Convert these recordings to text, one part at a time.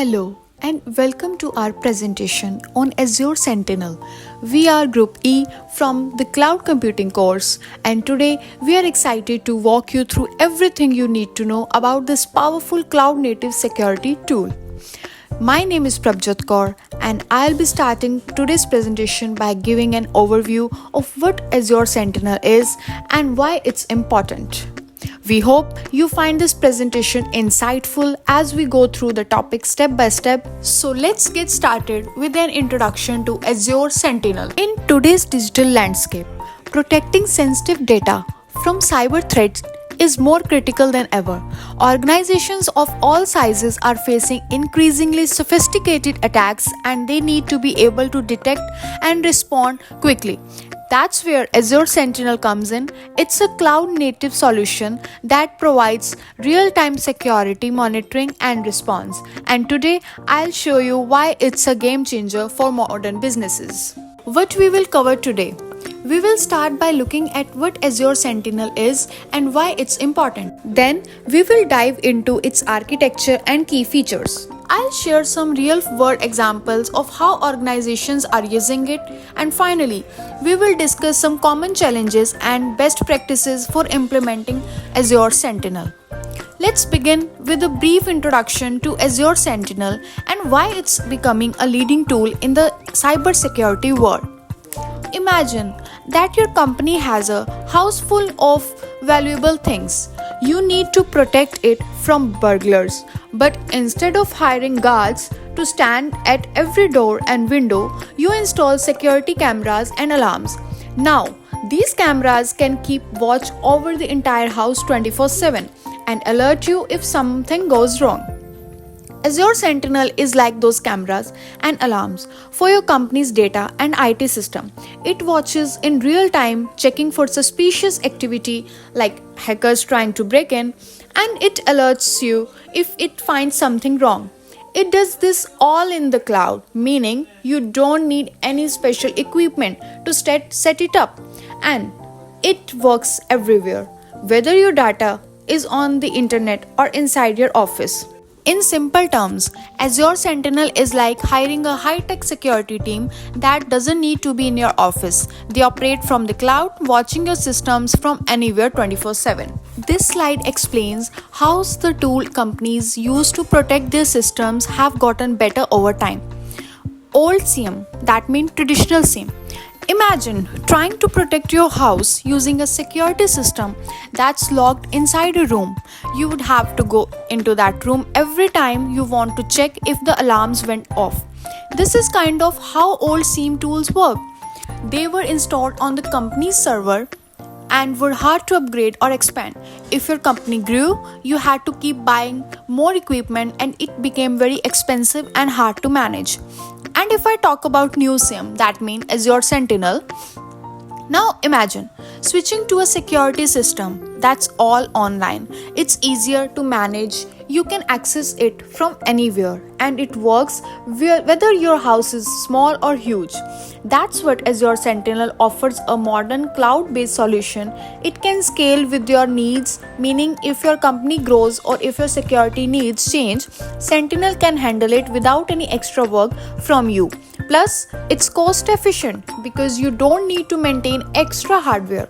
Hello and welcome to our presentation on Azure Sentinel. We are Group E from the Cloud Computing course, and today we are excited to walk you through everything you need to know about this powerful cloud native security tool. My name is Prabjot Kaur and I'll be starting today's presentation by giving an overview of what Azure Sentinel is and why it's important. We hope you find this presentation insightful as we go through the topic step by step. So let's get started with an introduction to Azure Sentinel. In today's digital landscape, protecting sensitive data from cyber threats is more critical than ever. Organizations of all sizes are facing increasingly sophisticated attacks and they need to be able to detect and respond quickly. That's where Azure Sentinel comes in. It's a cloud-native solution that provides real-time security monitoring and response. And today, I'll show you why it's a game changer for modern businesses. What we will cover today. We will start by looking at what Azure Sentinel is and why it's important. Then, we will dive into its architecture and key features. I'll share some real-world examples of how organizations are using it, and finally, we will discuss some common challenges and best practices for implementing Azure Sentinel. Let's begin with a brief introduction to Azure Sentinel and why it's becoming a leading tool in the cybersecurity world. Imagine that your company has a house full of valuable things. You need to protect it from burglars, but instead of hiring guards to stand at every door and window, you install security cameras and alarms. Now, these cameras can keep watch over the entire house 24/7 and alert you if something goes wrong. Azure Sentinel is like those cameras and alarms for your company's data and IT system. It watches in real time, checking for suspicious activity like hackers trying to break in, and it alerts you if it finds something wrong. It does this all in the cloud, meaning you don't need any special equipment to set it up, and it works everywhere, whether your data is on the internet or inside your office. In simple terms, Azure Sentinel is like hiring a high-tech security team that doesn't need to be in your office. They operate from the cloud, watching your systems from anywhere 24/7. This slide explains how the tool companies use to protect their systems have gotten better over time. Old SIEM, that means traditional SIEM. Imagine trying to protect your house using a security system that's locked inside a room. You would have to go into that room every time you want to check if the alarms went off. This is kind of how old SIEM tools work. They were installed on the company's server and were hard to upgrade or expand. If your company grew, you had to keep buying more equipment and it became very expensive and hard to manage. And if I talk about new SIEM, that means Azure Sentinel. Now imagine switching to a security system that's all online. It's easier to manage. You can access it from anywhere and it works whether your house is small or huge. That's what Azure Sentinel offers, a modern cloud-based solution. It can scale with your needs, meaning if your company grows or if your security needs change, Sentinel can handle it without any extra work from you. Plus, it's cost efficient because you don't need to maintain extra hardware.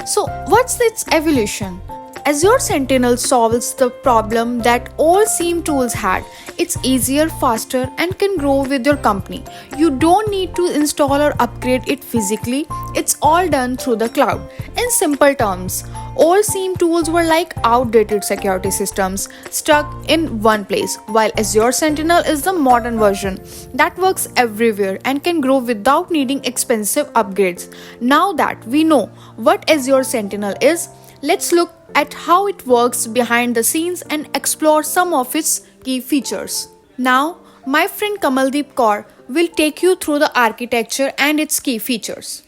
So, what's its evolution? Azure Sentinel solves the problem that all SIEM tools had. It's easier, faster, and can grow with your company. You don't need to install or upgrade it physically. It's all done through the cloud. In simple terms, all SIEM tools were like outdated security systems stuck in one place, while Azure Sentinel is the modern version that works everywhere and can grow without needing expensive upgrades. Now that we know what Azure Sentinel is, let's look at how it works behind the scenes and explore some of its key features. Now, my friend Kamaldeep Kaur will take you through the architecture and its key features.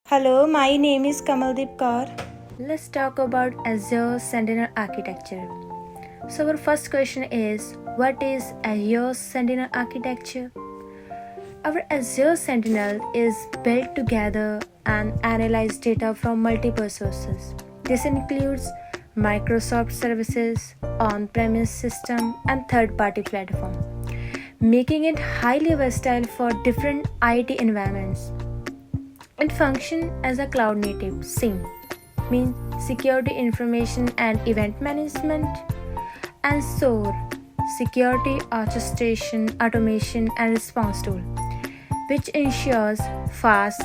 Hello, my name is Kamaldeep Kaur. Let's talk about Azure Sentinel architecture. So our first question is, what is Azure Sentinel architecture? Our Azure Sentinel is built to gather and analyze data from multiple sources. This includes Microsoft services, on-premise system, and third-party platform. making it highly versatile for different IT environments. It functions as a cloud native SIEM, means security information and event management, and SOAR, security orchestration, automation, and response tool, which ensures fast,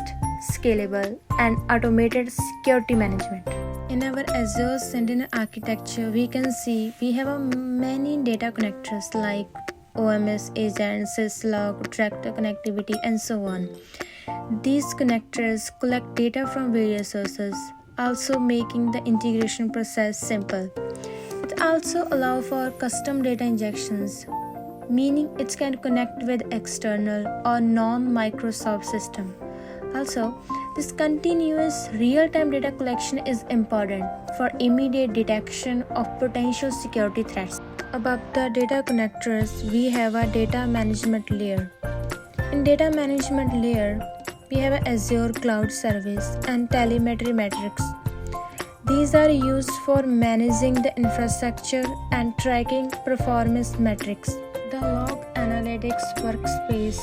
scalable, and automated security management. In our Azure Sentinel architecture, we can see we have many data connectors like OMS agent, syslog, tractor connectivity, and so on. These connectors collect data from various sources, also making the integration process simple. It also allows for custom data injections, meaning it can connect with external or non-Microsoft system. Also, this continuous real-time data collection is important for immediate detection of potential security threats. Above the data connectors, we have a data management layer. In data management layer, we have an Azure Cloud Service and telemetry metrics. These are used for managing the infrastructure and tracking performance metrics. The log analytics workspace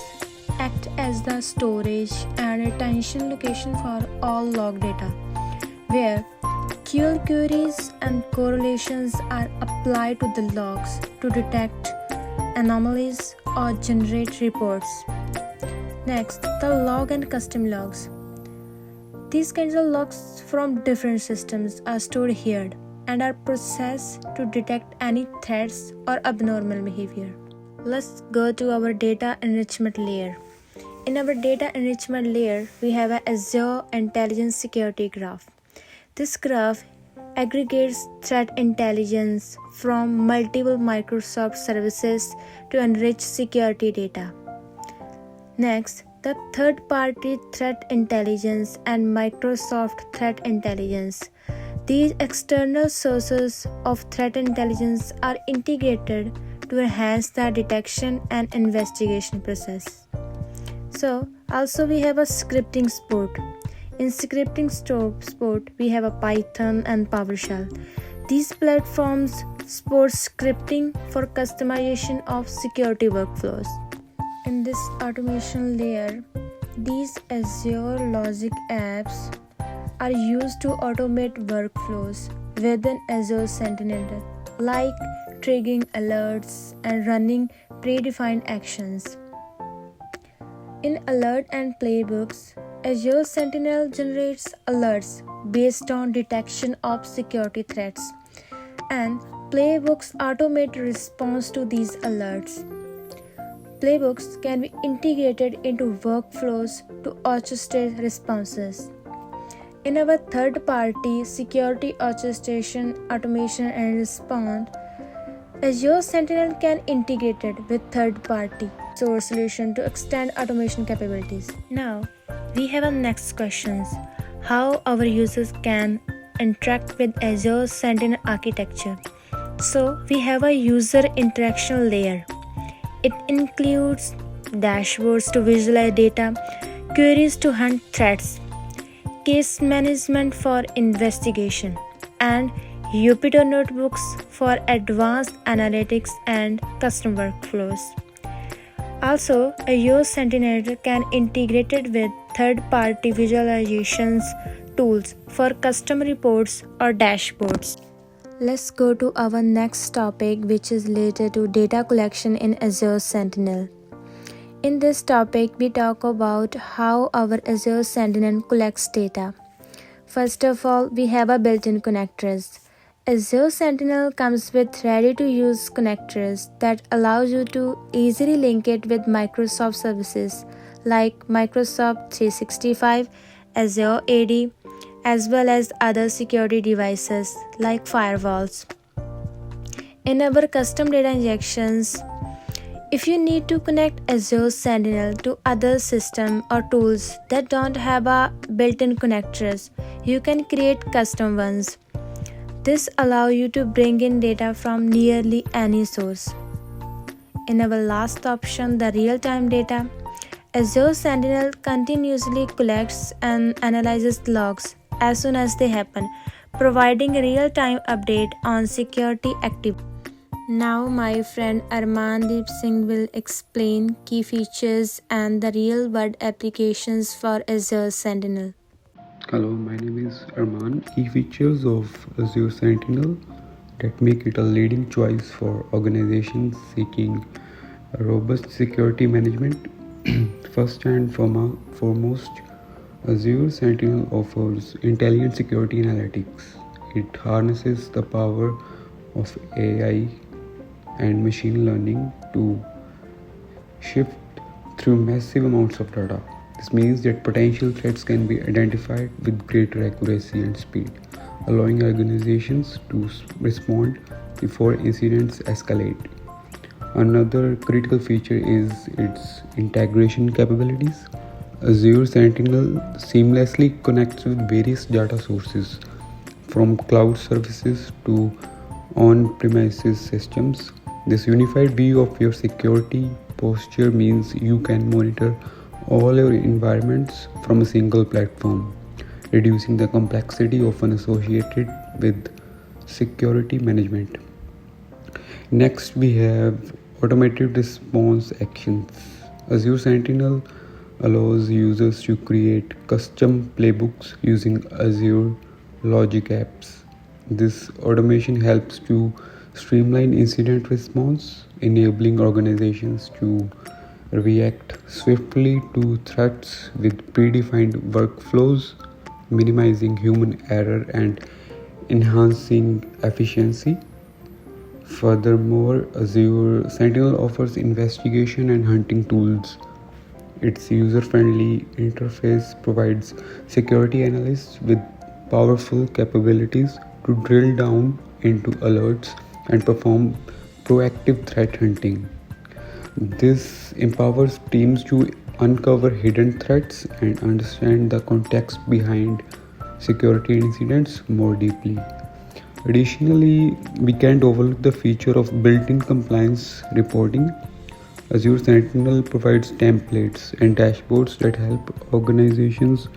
acts as the storage and retention location for all log data, where QL queries and correlations are applied to the logs to detect anomalies or generate reports. Next, the log and custom logs. These kinds of logs from different systems are stored here and are processed to detect any threats or abnormal behavior. Let's go to our data enrichment layer. In our data enrichment layer, we have an Azure Intelligence Security Graph. This graph aggregates threat intelligence from multiple Microsoft services to enrich security data. Next, the third-party threat intelligence and Microsoft threat intelligence. These external sources of threat intelligence are integrated to enhance the detection and investigation process. So, also we have a scripting support. In scripting support, we have a Python and PowerShell. These platforms support scripting for customization of security workflows. In this automation layer, these Azure Logic apps are used to automate workflows within Azure Sentinel, like triggering alerts and running predefined actions. In alert and playbooks, Azure Sentinel generates alerts based on detection of security threats, and playbooks automate response to these alerts. Playbooks can be integrated into workflows to orchestrate responses. In our third-party security orchestration, automation, and response, Azure Sentinel can integrate it with third-party source solution to extend automation capabilities. Now, we have our next questions: how our users can interact with Azure Sentinel architecture. So, we have a user interaction layer. It includes dashboards to visualize data, queries to hunt threats, case management for investigation, and Jupyter notebooks for advanced analytics and custom workflows. Also, Azure Sentinel can integrate it with third-party visualizations tools for custom reports or dashboards. Let's go to our next topic, which is related to data collection in Azure Sentinel. In this topic, we talk about how our Azure Sentinel collects data. First of all, we have a built-in connectors. Azure Sentinel comes with ready-to-use connectors that allows you to easily link it with Microsoft services like Microsoft 365, Azure AD, as well as other security devices like firewalls. In our custom data injections, if you need to connect Azure Sentinel to other systems or tools that don't have a built-in connectors, you can create custom ones. This allows you to bring in data from nearly any source. In our last option, the real-time data, Azure Sentinel continuously collects and analyzes logs as soon as they happen, providing real-time update on security activity. Now my friend Armandeep Singh will explain key features and the real-world applications for Azure Sentinel. Hello, my name is Arman. Key features of Azure Sentinel that make it a leading choice for organizations seeking a robust security management. First and foremost, Azure Sentinel offers intelligent security analytics. It harnesses the power of AI and machine learning to shift through massive amounts of data. This means that potential threats can be identified with greater accuracy and speed, allowing organizations to respond before incidents escalate. Another critical feature is its integration capabilities. Azure Sentinel seamlessly connects with various data sources, from cloud services to on-premises systems. This unified view of your security posture means you can monitor all your environments from a single platform, reducing the complexity often associated with security management. Next, we have automated response actions. Azure Sentinel allows users to create custom playbooks using Azure Logic apps. This automation helps to streamline incident response, enabling organizations to react swiftly to threats with predefined workflows, minimizing human error and enhancing efficiency. Furthermore, Azure Sentinel offers investigation and hunting tools. Its user-friendly interface provides security analysts with powerful capabilities to drill down into alerts and perform proactive threat hunting. This empowers teams to uncover hidden threats and understand the context behind security incidents more deeply. Additionally, we can't overlook the feature of built-in compliance reporting. Azure Sentinel provides templates and dashboards that help organizations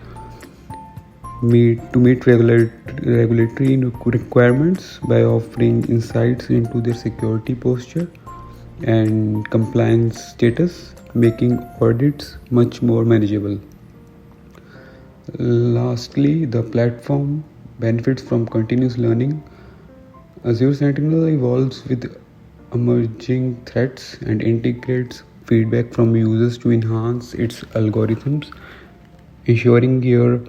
meet regulatory requirements by offering insights into their security posture and compliance status, making audits much more manageable. Lastly, the platform benefits from continuous learning. Azure Sentinel evolves with emerging threats and integrates feedback from users to enhance its algorithms, ensuring your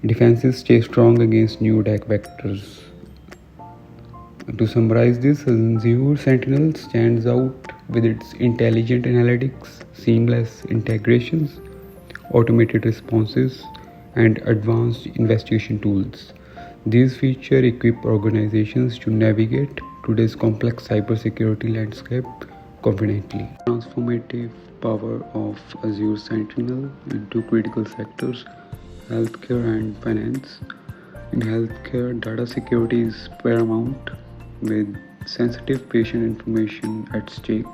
defenses stay strong against new attack vectors. To summarize this, Azure Sentinel stands out with its intelligent analytics, seamless integrations, automated responses, and advanced investigation tools. These features equip organizations to navigate today's complex cybersecurity landscape confidently. Transformative power of Azure Sentinel into critical sectors, healthcare and finance. In healthcare, data security is paramount with sensitive patient information at stake.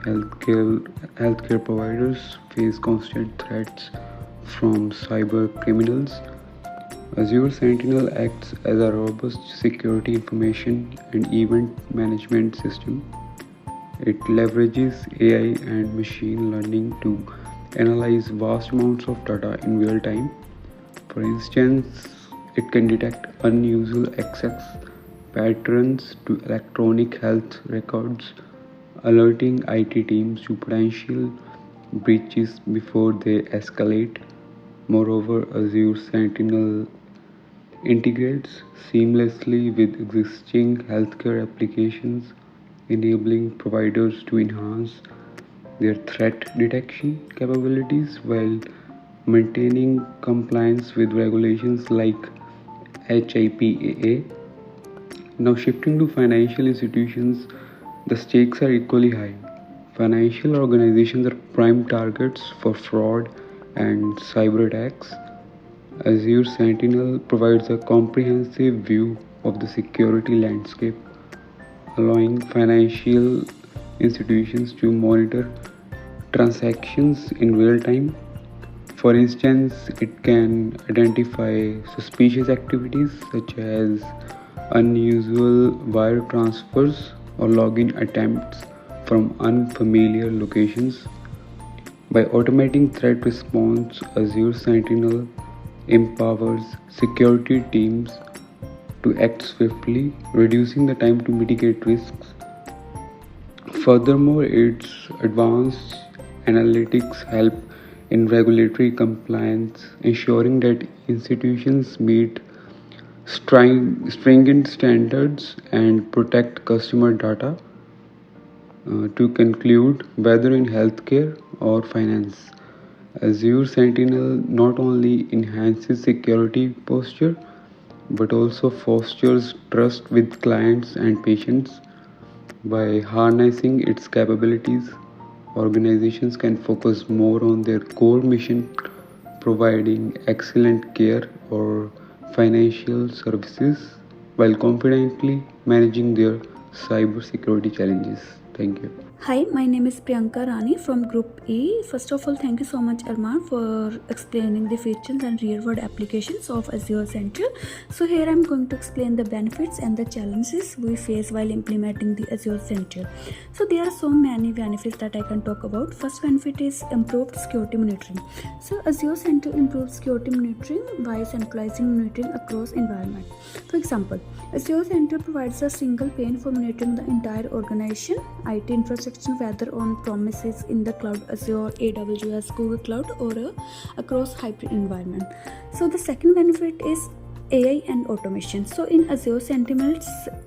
Healthcare providers face constant threats from cyber criminals. Azure Sentinel acts as a robust security information and event management system. It leverages AI and machine learning to analyze vast amounts of data in real time. For instance, it can detect unusual access patterns to electronic health records, alerting IT teams to potential breaches before they escalate. Moreover, Azure Sentinel integrates seamlessly with existing healthcare applications, enabling providers to enhance their threat detection capabilities while maintaining compliance with regulations like HIPAA. Now, shifting to financial institutions, the stakes are equally high. Financial organizations are prime targets for fraud and cyber attacks. Azure Sentinel provides a comprehensive view of the security landscape, allowing financial institutions to monitor transactions in real time. For instance, it can identify suspicious activities such as unusual wire transfers or login attempts from unfamiliar locations. By automating threat response, Azure Sentinel empowers security teams to act swiftly, reducing the time to mitigate risks. Furthermore, its advanced analytics help in regulatory compliance, ensuring that institutions meet stringent standards and protect customer data. To conclude, whether in healthcare or finance, Azure Sentinel not only enhances security posture but also fosters trust with clients and patients. By harnessing its capabilities, organizations can focus more on their core mission, providing excellent care or financial services, while confidently managing their cybersecurity challenges. Thank you. Hi, my name is Priyanka Rani from Group E. First of all, thank you so much, Arman, for explaining the features and real-world applications of Azure Sentinel. So here I'm going to explain the benefits and the challenges we face while implementing the Azure Sentinel. So there are so many benefits that I can talk about. First benefit is improved security monitoring. So Azure Sentinel improves security monitoring by centralizing monitoring across environment. For example, Azure Sentinel provides a single pane for monitoring the entire organization, IT infrastructure, whether on premises in the cloud, Azure, AWS, Google Cloud, or across hybrid environment. So the second benefit is AI and automation. So in Azure Sentinel,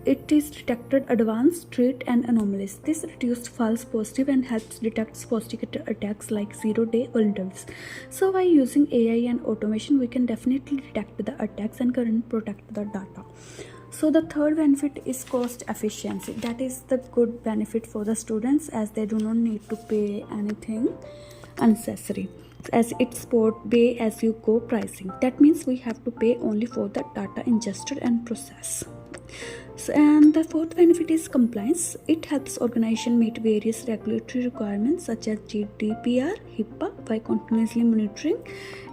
it is detected advanced threat and anomalies. This reduced false positive and helps detect sophisticated attacks like zero-day vulnerabilities. So by using AI and automation, we can definitely detect the attacks and can protect the data. So the third benefit is cost efficiency. That is the good benefit for the students, as they do not need to pay anything unnecessary, as it's sport pay as you go pricing. That means we have to pay only for the data ingested and processed. So, and the fourth benefit is compliance. It helps organization meet various regulatory requirements such as GDPR, HIPAA by continuously monitoring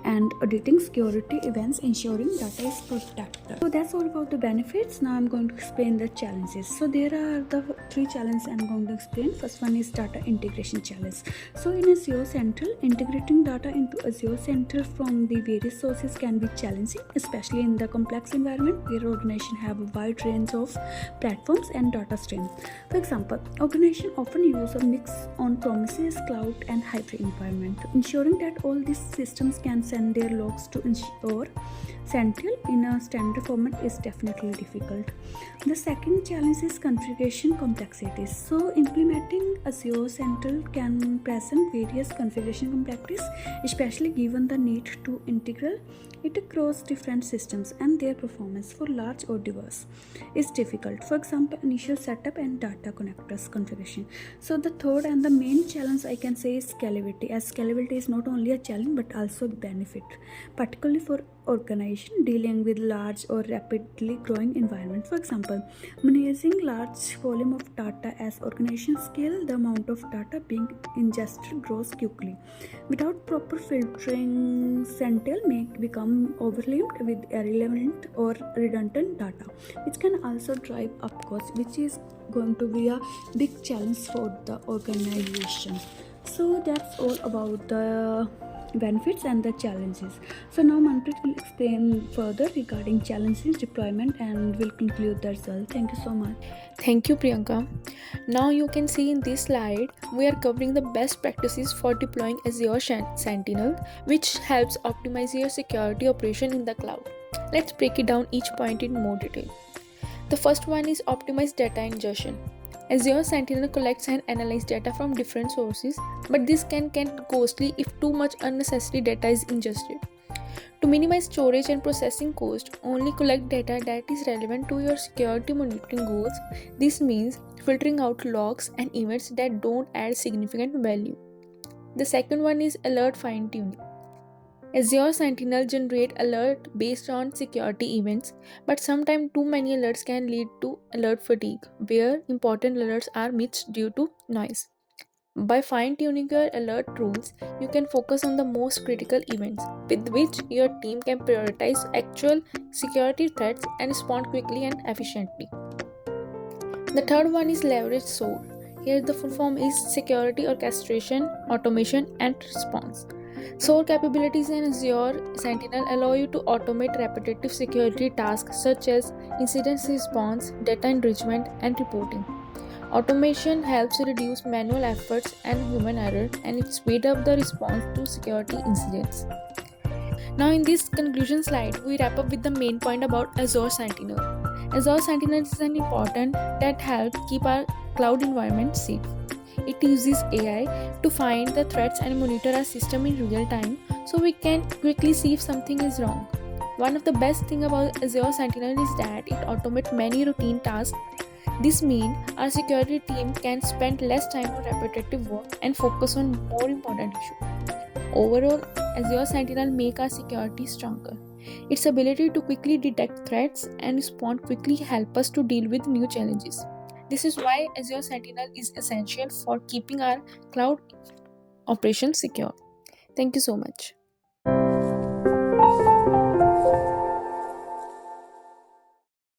and auditing security events, ensuring data is protected. So that's all about the benefits. Now I'm going to explain the challenges. So there are the three challenges I'm going to explain. First one is data integration challenge. So in Azure Central, integrating data into Azure Central from the various sources can be challenging, especially in the complex environment where organizations have a wide range of platforms and data streams. For example, organizations often use a mix on premises, cloud, and hybrid environment. Ensuring that all these systems can send their logs to ensure Sentinel in a standard format is definitely difficult. The second challenge is configuration complexities. So implementing Azure Sentinel can present various configuration complexities, especially given the need to integrate it across different systems, and their performance for large or diverse is difficult. For example, initial setup and data connectors configuration. So the third and the main challenge I can say is scalability, as scalability is not only a challenge but also a benefit, particularly for organization dealing with large or rapidly growing environment. For example, managing large volume of data. As organizations scale, the amount of data being ingested grows quickly. Without proper filtering, Sentinel may become overwhelmed with irrelevant or redundant data, which can also drive up costs, which is going to be a big challenge for the organization. So that's all about the benefits and the challenges. So now Manpreet will explain further regarding challenges, deployment, and will conclude the result. Thank you so much. Thank you, Priyanka. Now you can see in this slide, we are covering the best practices for deploying Azure Sentinel, which helps optimize your security operation in the cloud. Let's break it down each point in more detail. The first one is optimized data ingestion. Azure Sentinel collects and analyzes data from different sources, but this can get costly if too much unnecessary data is ingested. To minimize storage and processing cost, only collect data that is relevant to your security monitoring goals. This means filtering out logs and events that don't add significant value. The second one is alert fine-tuning. Azure Sentinel generate alert based on security events, but sometimes too many alerts can lead to alert fatigue, where important alerts are missed due to noise. By fine-tuning your alert rules, you can focus on the most critical events, with which your team can prioritize actual security threats and respond quickly and efficiently. The third one is leverage SOAR. Here the full form is security orchestration, automation and response. SOAR capabilities in Azure Sentinel allow you to automate repetitive security tasks such as incident response, data enrichment and reporting. Automation helps reduce manual efforts and human error, and it speeds up the response to security incidents. Now, in this conclusion slide, we wrap up with the main point about Azure Sentinel. Azure Sentinel is an important that helps keep our cloud environment safe. It uses AI to find the threats and monitor our system in real time so we can quickly see if something is wrong. One of the best things about Azure Sentinel is that it automates many routine tasks. This means our security team can spend less time on repetitive work and focus on more important issues. Overall, Azure Sentinel makes our security stronger. Its ability to quickly detect threats and respond quickly helps us to deal with new challenges. This is why Azure Sentinel is essential for keeping our cloud operations secure. Thank you so much.